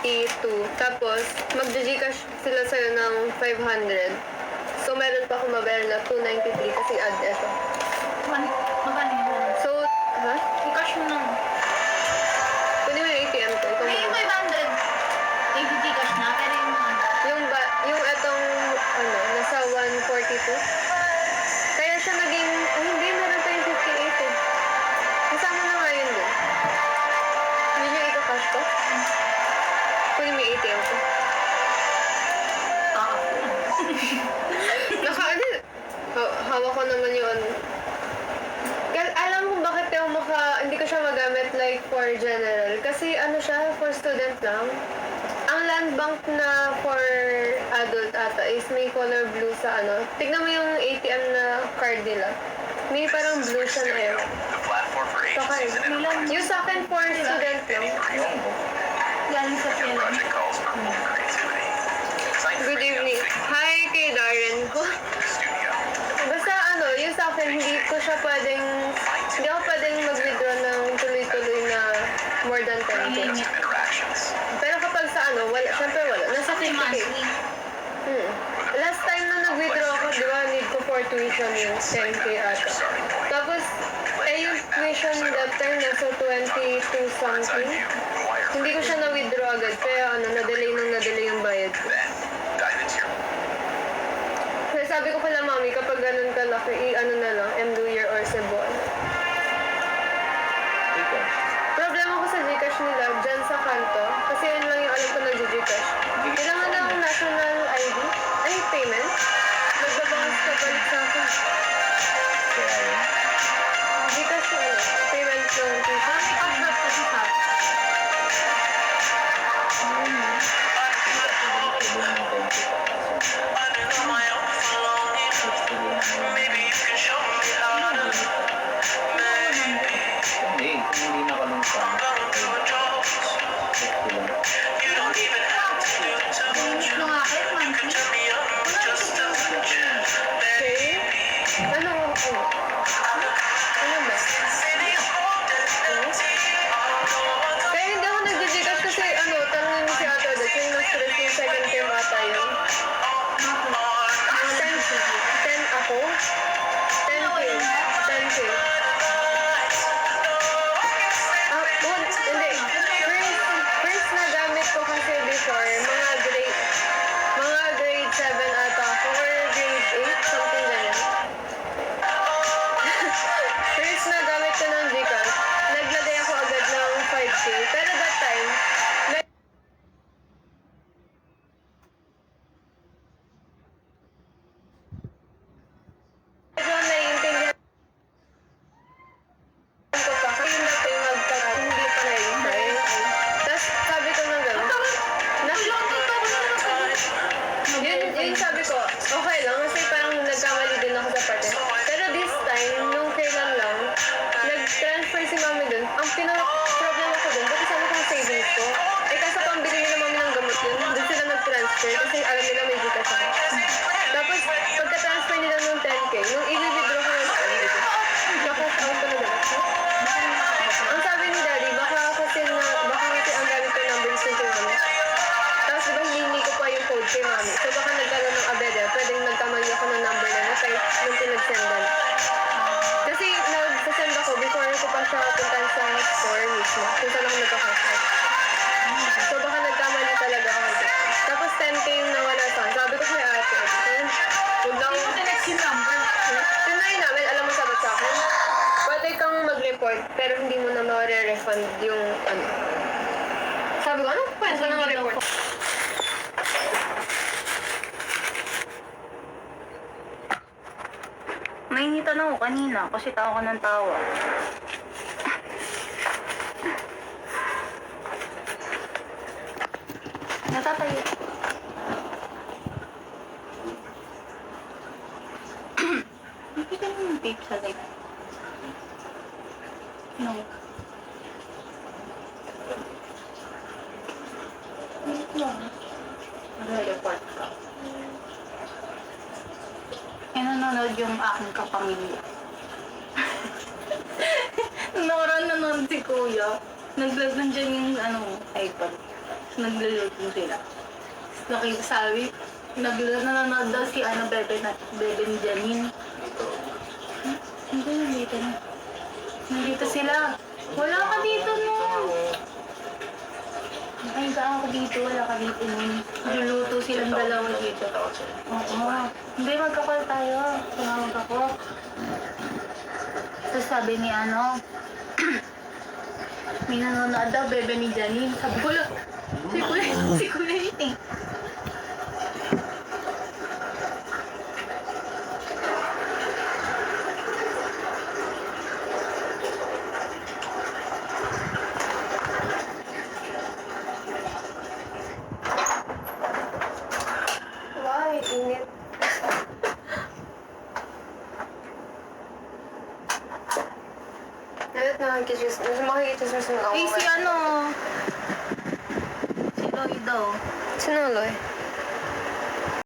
22. Tapos, mag-Gcash sila sa'yo ng 500. So, meron pa akong mabayaran na 293 kasi add ito. Magkano yun? So, ha? I-cash mo na. Pwede mo yung ATM ko. Ikaw May yung mo. 500. I-Gcash na, pero yung Yung etong, nasa 142. Kaya siya naging, hindi, meron pa yung 58 eh. Kasama na nga yun din. Yun yung ika-cash ko. Pwede may ATM ko. Hawak ko naman yun. Kasi alam mo bakit hindi ko siya magamit like for general. Kasi siya, for student lang. Ang land bank na for adult ata is may color blue sa Tignan mo yung ATM na card nila. May parang blue siya na yun. So, card. Yung sa akin for student lang. galing sa film. Good evening. Hi kay Darren ko. Basta yung sa akin, hindi ako pwedeng mag-withdraw ng tuloy-tuloy na more than 10K. Pero kapag sa syempre wala. Nasa 50K. Last time na nag-withdraw ako, di ba, need ko for tuition yung 10K ata. Tapos, yung tuition that time nasa 22 something. Hindi ko siya na-withdraw agad, kaya na-delay yung bayad ko. Kaya sabi ko kala mami, kapag ganun kalaki, na lang, Mduyer or Cebuan. Problema ko sa Gcash nila, dyan sa kanto, kasi yun lang yung alam ko na Gcash. Kailangan na ang national ID, payment. Nagbabangas ka balik sa akin. Gcash yung payment yung tuition. Kasi alam nila may Gcash ako. Tapos, pagka-transfer nila ng 10K, yung i-withdraw ko ng sarili ko. Nakash out ko na dapat. Ang sabi ni Daddy, baka kasi ang gamit ko number is kay Mami. Tapos, diba, hindi ko pa yung code kay Mami. So, baka nagkaroon ng abede. Pwedeng nagkamali ako ng number na kahit nung pinag-sendan. Kasi, nag-send ako before ko pa siya puntan sa store mismo. Kung saan ako nagka-cash out. So, baka nagkamali talaga ako. Tapos 10K yung nawala sa akin. Sabi ko kay ate, huwag lang. Hindi mo tinext yung number. Tinry namin, alam mo sabat sa akin. Pwede kang mag-report, pero hindi mo na ma-refund yung Sabi ko, anong kwento ng report? Mainitan ako kanina kasi tawa ka ng tawa. Natatayo. Nakita mo yung tape sa live? No. No. Nag-report ka. Nanonood yung aking kapamilya. Nanonood si Kuya. Nag-vlog lang dyan yung iPad. nagluluto sila. Sabi, nanonood daw si Bebe ni Janine. Hindi, nandito na. Nandito sila. Wala ka dito nun. Ay, saan ako dito? Wala ka dito nun. Nagluluto silang dalawa dito. Oo. Hindi, magkakal tayo. Tumawag ako. Tapos sabi ni may nanonood daw, Bebe ni Janine. Sabi ko lang, si Kuya yun eh. Why? Init. Dapat nakikichismis. Makikichismis mo ako. Si Lloyd daw. Sino, Loy?